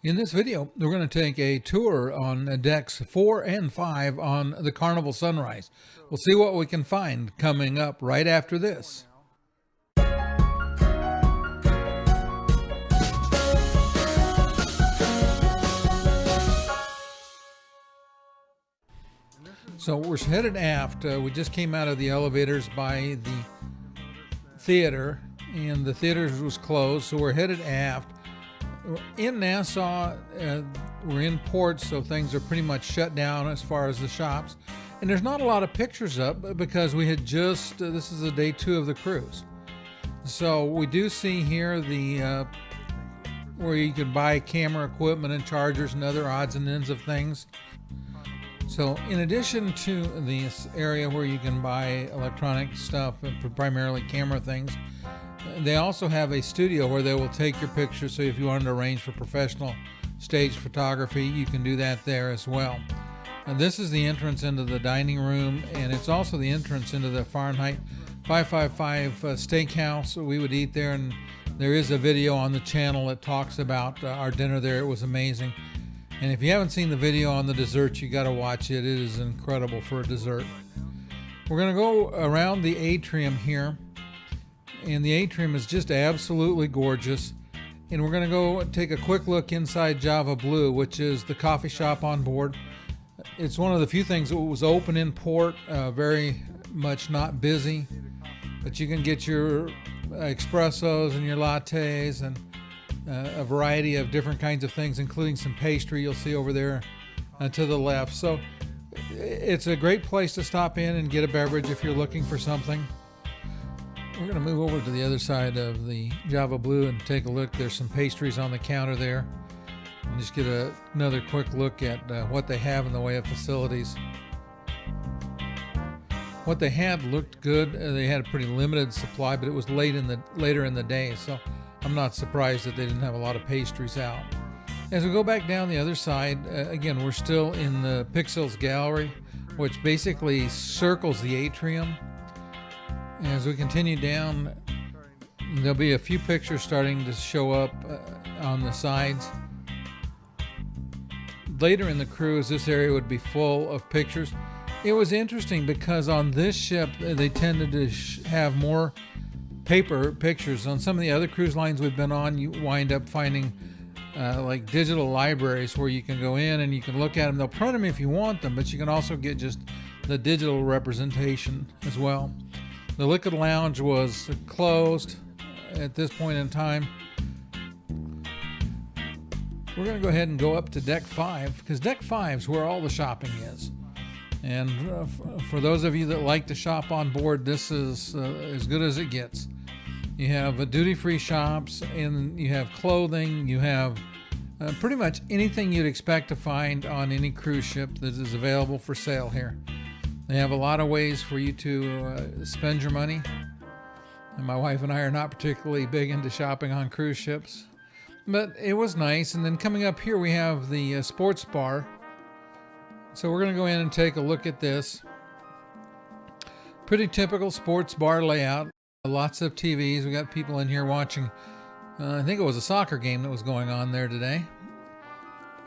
In this video, we're going to take a tour on decks 4 and 5 on the Carnival Sunrise. We'll see what we can find coming up right after this. So we're headed aft. We just came out of the elevators by the theater, and the theater was closed, so we're headed aft. In Nassau, we're in port, so things are pretty much shut down as far as the shops. And there's not a lot of pictures up because we had just, this is the day 2 of the cruise. So we do see here the where you can buy camera equipment and chargers and other odds and ends of things. So in addition to this area where you can buy electronic stuff, primarily camera things, they also have a studio where they will take your pictures. So if you wanted to arrange for professional stage photography, you can do that there as well. And this is the entrance into the dining room, and it's also the entrance into the Fahrenheit 555 steakhouse. We would eat there, and there is a video on the channel that talks about our dinner there. It was amazing. And if you haven't seen the video on the dessert, you got to watch it. It is incredible for a dessert. We're going to go around the atrium here. And the atrium is just absolutely gorgeous. And we're going to go take a quick look inside Java Blue, which is the coffee shop on board. It's one of the few things that was open in port, very much not busy. But you can get your espressos and your lattes and a variety of different kinds of things, including some pastry you'll see over there to the left. So it's a great place to stop in and get a beverage if you're looking for something. We're going to move over to the other side of the Java Blue and take a look. There's some pastries on the counter there. And just get another quick look at what they have in the way of facilities. What they had looked good. They had a pretty limited supply, but it was later in the day, so I'm not surprised that they didn't have a lot of pastries out. As we go back down the other side, again, we're still in the Pixels Gallery, which basically circles the atrium. As we continue down, there'll be a few pictures starting to show up on the sides. Later in the cruise, this area would be full of pictures. It was interesting because on this ship, they tended to have more paper pictures. On some of the other cruise lines we've been on, you wind up finding like digital libraries where you can go in and you can look at them. They'll print them if you want them, but you can also get just the digital representation as well. The Liquid Lounge was closed at this point in time. We're going to go ahead and go up to Deck 5 because Deck 5 is where all the shopping is. And for those of you that like to shop on board, this is as good as it gets. You have duty-free shops, and you have clothing. You have pretty much anything you'd expect to find on any cruise ship that is available for sale here. They have a lot of ways for you to spend your money. And my wife and I are not particularly big into shopping on cruise ships, but it was nice. And then coming up here, we have the sports bar. So we're going to go in and take a look at this. Pretty typical sports bar layout. Lots of TVs. We got people in here watching. I think it was a soccer game that was going on there today.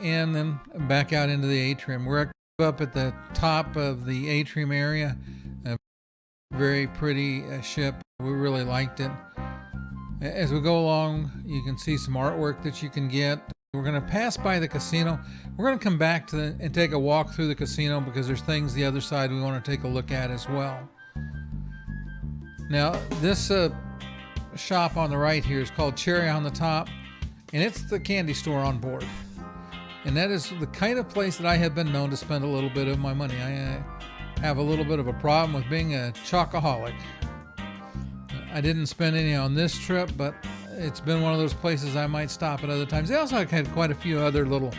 And then back out into the atrium. We're up at the top of the atrium area. A very pretty ship. We really liked it. As we go along, you can see some artwork that you can get. We're going to pass by the casino. We're going to come back and take a walk through the casino because there's things the other side we want to take a look at as well. Now, this shop on the right here is called Cherry on the Top, and it's the candy store on board. And that is the kind of place that I have been known to spend a little bit of my money. I have a little bit of a problem with being a chocoholic. I didn't spend any on this trip, but it's been one of those places I might stop at other times. They also had quite a few other little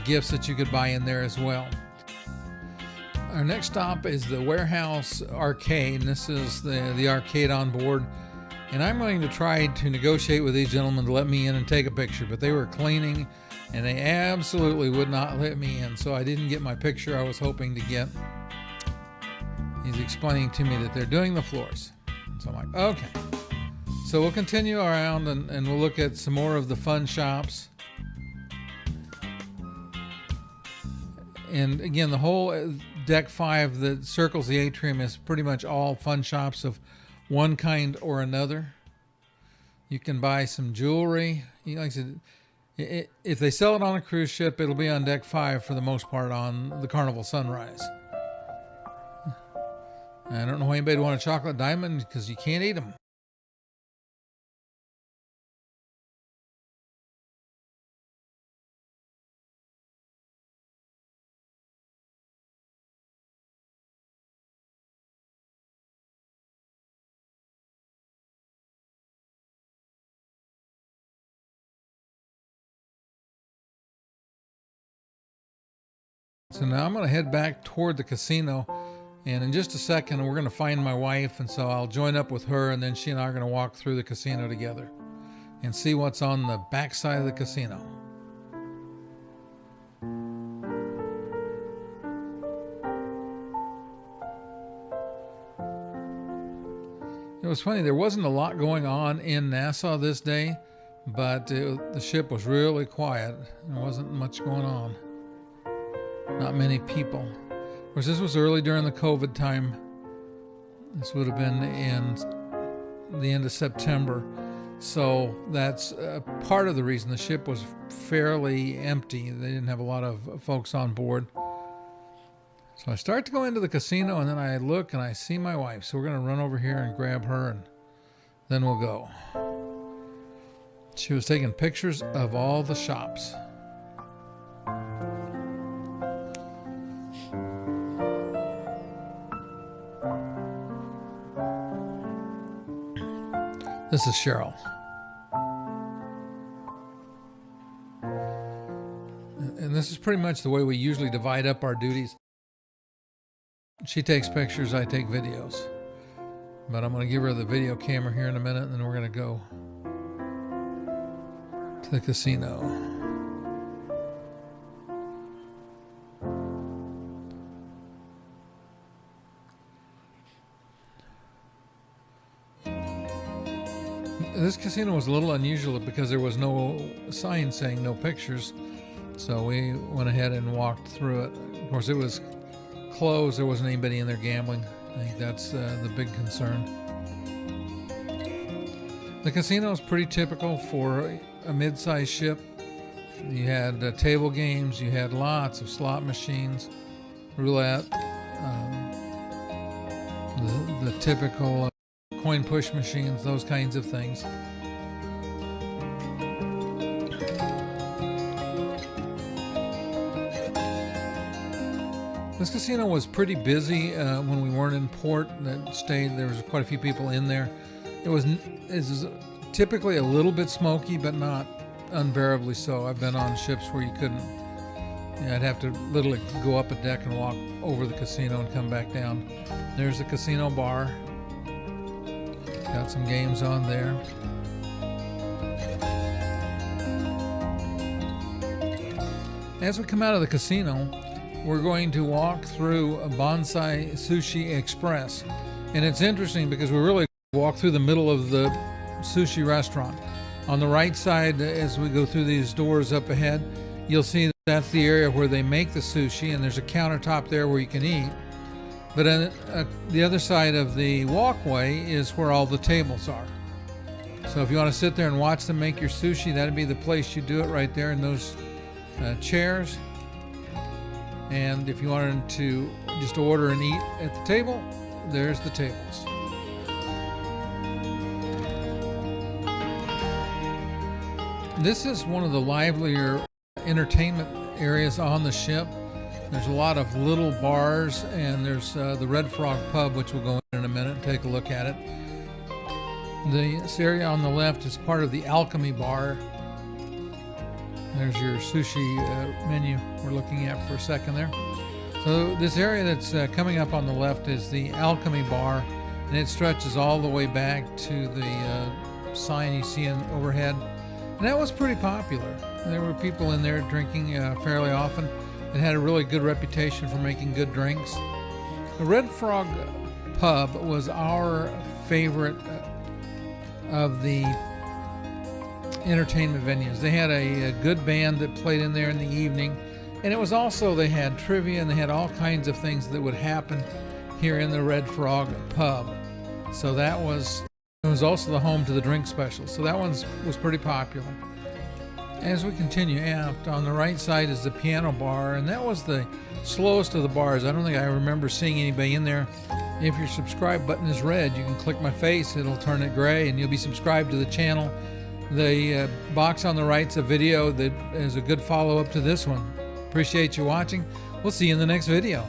gifts that you could buy in there as well. Our next stop is the Warehouse Arcade, and this is the arcade on board. And I'm going to try to negotiate with these gentlemen to let me in and take a picture, but they were cleaning and they absolutely would not let me in, so I didn't get my picture I was hoping to get. He's explaining to me that they're doing the floors. So I'm like, okay. So we'll continue around and we'll look at some more of the fun shops. And again, the whole Dec5 that circles the atrium is pretty much all fun shops of one kind or another. You can buy some jewelry. Like I said, if they sell it on a cruise ship, it'll be on Dec5 for the most part on the Carnival Sunrise. I don't know why anybody would want a chocolate diamond, because you can't eat them. So now I'm going to head back toward the casino, and in just a second we're going to find my wife, and so I'll join up with her, and then she and I are going to walk through the casino together and see what's on the back side of the casino. It was funny, there wasn't a lot going on in Nassau this day, but the ship was really quiet. There wasn't much going on. Not many people. Of course, this was early during the COVID time. This would have been in the end of September. So that's part of the reason the ship was fairly empty. They didn't have a lot of folks on board. So I start to go into the casino, and then I look and I see my wife. So we're going to run over here and grab her, and then we'll go. She was taking pictures of all the shops. This is Cheryl. And this is pretty much the way we usually divide up our duties. She takes pictures, I take videos. But I'm going to give her the video camera here in a minute, and then we're going to go to the casino. This casino was a little unusual because there was no sign saying no pictures, so we went ahead and walked through it. Of course, it was closed. There wasn't anybody in there gambling. I think that's the big concern. The casino is pretty typical for a mid-sized ship. You had table games, you had lots of slot machines, roulette, the typical coin push machines, those kinds of things. This casino was pretty busy when we weren't in port. There was quite a few people in there. It was typically a little bit smoky, but not unbearably so. I've been on ships where you couldn't. I'd have to literally go up a deck and walk over the casino and come back down. There's the casino bar. Got some games on there. As we come out of the casino, we're going to walk through a Bonsai Sushi Express. And it's interesting because we really walk through the middle of the sushi restaurant. On the right side, as we go through these doors up ahead, you'll see that's the area where they make the sushi, and there's a countertop there where you can eat. But on the other side of the walkway is where all the tables are. So if you want to sit there and watch them make your sushi, that'd be the place you do it, right there in those chairs. And if you wanted to just order and eat at the table, there's the tables. This is one of the livelier entertainment areas on the ship. There's a lot of little bars, and there's the Red Frog Pub, which we'll go in a minute and take a look at it. This area on the left is part of the Alchemy Bar. There's your sushi menu we're looking at for a second there. So this area that's coming up on the left is the Alchemy Bar, and it stretches all the way back to the sign you see in overhead. And that was pretty popular. There were people in there drinking fairly often. It had a really good reputation for making good drinks. The Red Frog Pub was our favorite of the entertainment venues. They had a good band that played in there in the evening, And it was also, they had trivia and they had all kinds of things that would happen here in the Red Frog pub. So that was, it was also the home to the drink special. So that one was pretty popular. As we continue aft, on the right side is the piano bar, and that was the slowest of the bars. I don't think I remember seeing anybody in there. If your subscribe button is red, you can click my face, it'll turn it gray, and you'll be subscribed to the channel. The box on the right's a video that is a good follow-up to this one. Appreciate you watching. We'll see you in the next video.